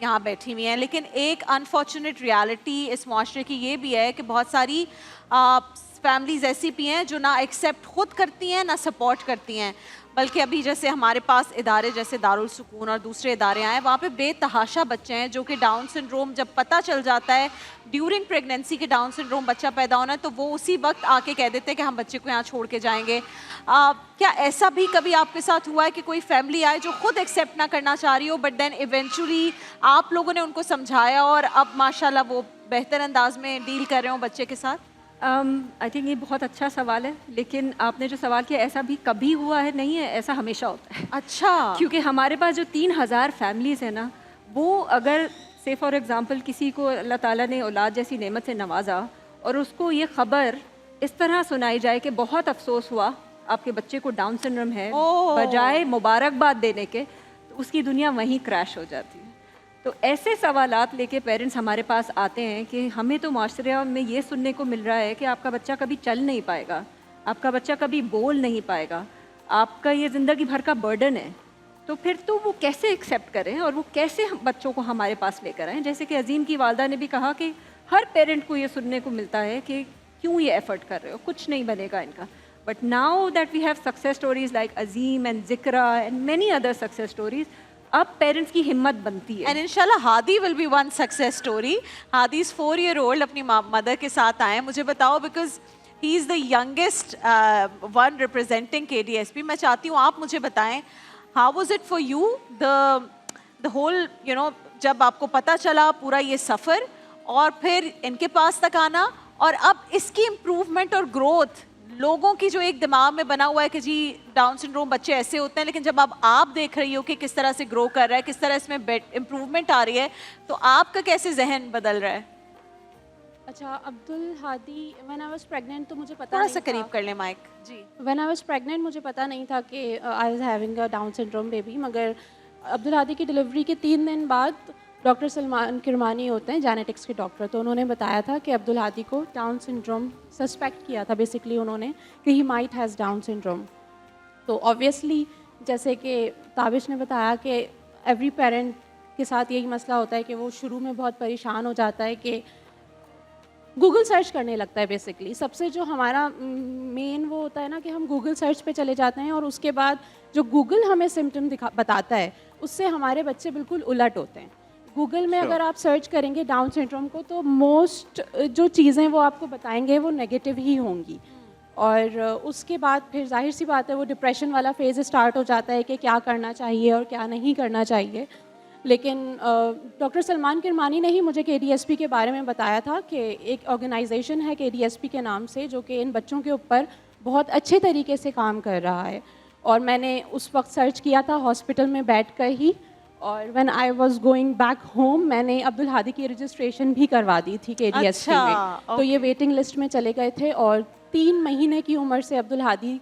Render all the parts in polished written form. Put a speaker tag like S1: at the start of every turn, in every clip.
S1: यहाँ बैठी हुई हैं, लेकिन एक अनफॉर्चुनेट रियलिटी इस माशरे की ये भी है कि बहुत सारी फैमिलीज ऐसी भी हैं जो ना एक्सेप्ट खुद करती हैं ना सपोर्ट करती हैं, बल्कि अभी जैसे हमारे पास इदारे जैसे दारुल सुकून और दूसरे इदारे आए, वहाँ पे बेतहाशा बच्चे हैं जो कि डाउन सिंड्रोम जब पता चल जाता है ड्यूरिंग प्रेगनेंसी के डाउन सिंड्रोम बच्चा पैदा होना है, तो वो उसी वक्त आके कह देते हैं कि हम बच्चे को यहाँ छोड़ के जाएंगे। क्या ऐसा भी कभी आपके साथ हुआ है कि कोई फैमिली आए जो खुद एक्सेप्ट ना करना चाह रही हो, बट देन इवेंचुअली आप लोगों ने उनको समझाया और अब माशाल्लाह वो बेहतर अंदाज में डील कर रहे हो बच्चे के साथ?
S2: आई थिंक ये बहुत अच्छा सवाल है, लेकिन आपने जो सवाल किया ऐसा भी कभी हुआ है नहीं है, ऐसा हमेशा होता है।
S1: अच्छा।
S2: क्योंकि हमारे पास जो 3000 फैमिलीज़ है ना, वो अगर से फॉर एग्ज़ाम्पल किसी को अल्लाह ताला ने औलाद जैसी नेमत से नवाजा और उसको ये ख़बर इस तरह सुनाई जाए कि बहुत अफसोस हुआ आपके बच्चे को डाउन सिंड्रोम है, बजाय मुबारकबाद देने के, तो उसकी दुनिया वहीं क्रैश हो जाती है। तो ऐसे सवालात लेके पेरेंट्स हमारे पास आते हैं कि हमें तो माशरे में ये सुनने को मिल रहा है कि आपका बच्चा कभी चल नहीं पाएगा, आपका बच्चा कभी बोल नहीं पाएगा, आपका ये ज़िंदगी भर का बर्डन है। तो फिर तो वो कैसे एक्सेप्ट करें और वो कैसे हम बच्चों को हमारे पास लेकर आएँ। जैसे कि अजीम की वालदा ने भी कहा कि हर पेरेंट को ये सुनने को मिलता है कि क्यों ये एफर्ट कर रहे हो, कुछ नहीं बनेगा इनका। But now that we have success stories like Azeem and Zikra and many other success stories, अब पेरेंट्स की हिम्मत बनती है।
S1: एंड इंशाल्लाह Hadi will be one success story. Hadi is 4 year old, अपनी मदर के साथ आए। मुझे बताओ, because he is the youngest one representing KDSP। मैं चाहती हूँ आप मुझे बताएं, how was it for you the whole जब आपको पता चला पूरा ये सफ़र और फिर इनके पास तक आना और अब इसकी इम्प्रूवमेंट और ग्रोथ, लोगों की जो एक दिमाग में बना हुआ है कि जी डाउन सिंड्रोम बच्चे ऐसे होते हैं, लेकिन जब अब आप देख रही हो कि किस तरह से ग्रो कर रहा है, किस तरह इसमें इम्प्रूवमेंट आ रही है, तो आपका कैसे जहन बदल रहा है?
S3: अच्छा, Abdul Hadi, when I was pregnant तो मुझे पता
S1: थोड़ा
S3: नहीं
S1: सा
S3: था।
S1: करीब कर ले माइक जी।
S3: व्हेन आई वाज प्रेग्नेंट मुझे पता नहीं था कि I was having a down syndrome baby, मगर अब्दुल हादी की डिलीवरी के 3 दिन बाद डॉक्टर सलमान किरमानी होते हैं जेनेटिक्स के डॉक्टर, तो उन्होंने बताया था कि अब्दुल हादी को डाउन सिंड्रोम सस्पेक्ट किया था बेसिकली उन्होंने कि he might has down syndrome. तो ऑब्वियसली जैसे कि ताबिश ने बताया कि एवरी पेरेंट के साथ यही मसला होता है कि वो शुरू में बहुत परेशान हो जाता है कि गूगल सर्च करने लगता है। बेसिकली सबसे जो हमारा मेन वो होता है ना कि हम गूगल सर्च पे चले जाते हैं और उसके बाद जो गूगल हमें सिम्टम बताता है उससे हमारे बच्चे बिल्कुल उलट होते हैं। गूगल में अगर आप सर्च करेंगे डाउन सिंड्रोम को तो मोस्ट जो चीज़ें वो आपको बताएंगे वो नेगेटिव ही होंगी, और उसके बाद फिर जाहिर सी बात है वो डिप्रेशन वाला फेज़ स्टार्ट हो जाता है कि क्या करना चाहिए और क्या नहीं करना चाहिए। लेकिन डॉक्टर सलमान किरमानी ने ही मुझे KDSP के बारे में बताया था कि एक ऑर्गेनाइजेशन है KDSP के नाम से जो कि इन बच्चों के ऊपर बहुत अच्छे तरीके से काम कर रहा है, और मैंने उस वक्त सर्च किया था हॉस्पिटल में बैठ कर ही, और when I was going back home मैंने अब्दुल हादी की रजिस्ट्रेशन भी करवा दी थी KDSP में। तो ये वेटिंग लिस्ट में चले गए थे और 3 महीने की उम्र से अब्दुल हादी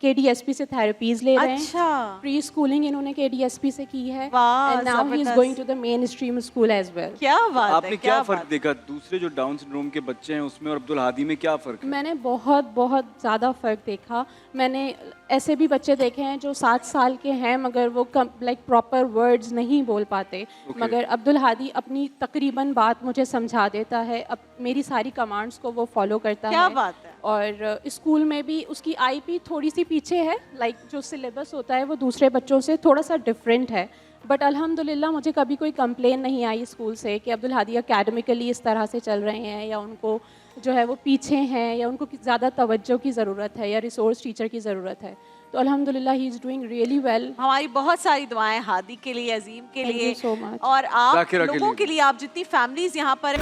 S3: KDSP से थेरेपीज ले रहे हैं।
S1: अच्छा।
S3: प्री स्कूलिंग इन्होंने KDSP से की है
S1: वाह,
S3: and now he is going to the main stream school as well.
S1: क्या बात है।
S4: आपने क्या फर्क देखा दूसरे जो डाउन सिंड्रोम के बच्चे हैं उसमें और अब्दुल हादी में, क्या फर्क है?
S3: मैंने बहुत ज़्यादा फ़र्क देखा। मैंने ऐसे भी बच्चे देखे हैं जो 7 साल के हैं मगर वो लाइक प्रॉपर वर्ड्स नहीं बोल पाते, मगर अब्दुल हादी अपनी तकरीबन बात मुझे समझा देता है, अब मेरी सारी कमांड्स को वो फॉलो करता है।
S1: क्या बात है।
S3: और स्कूल में भी उसकी IP थोड़ी सी पीछे है, लाइक जो सिलेबस होता है वो दूसरे बच्चों से थोड़ा सा डिफरेंट है, बट अल्हम्दुलिल्लाह मुझे कभी कोई कंप्लेन नहीं आई स्कूल से कि अब्दुल हादी एकेडमिकली इस तरह से चल रहे हैं या उनको जो है वो पीछे हैं या उनको ज़्यादा तवज्जो की ज़रूरत है या रिसोर्स टीचर की ज़रूरत है। तो अल्हम्दुलिल्लाह he is doing really well.
S1: हमारी बहुत सारी दुआएं हादी के लिए, अजीम के लिए
S3: Thank you so much.
S1: और आप
S4: जाकिरा के
S1: लोगों
S4: लिए
S1: के लिए, आप जितनी फैमिलीज यहाँ पर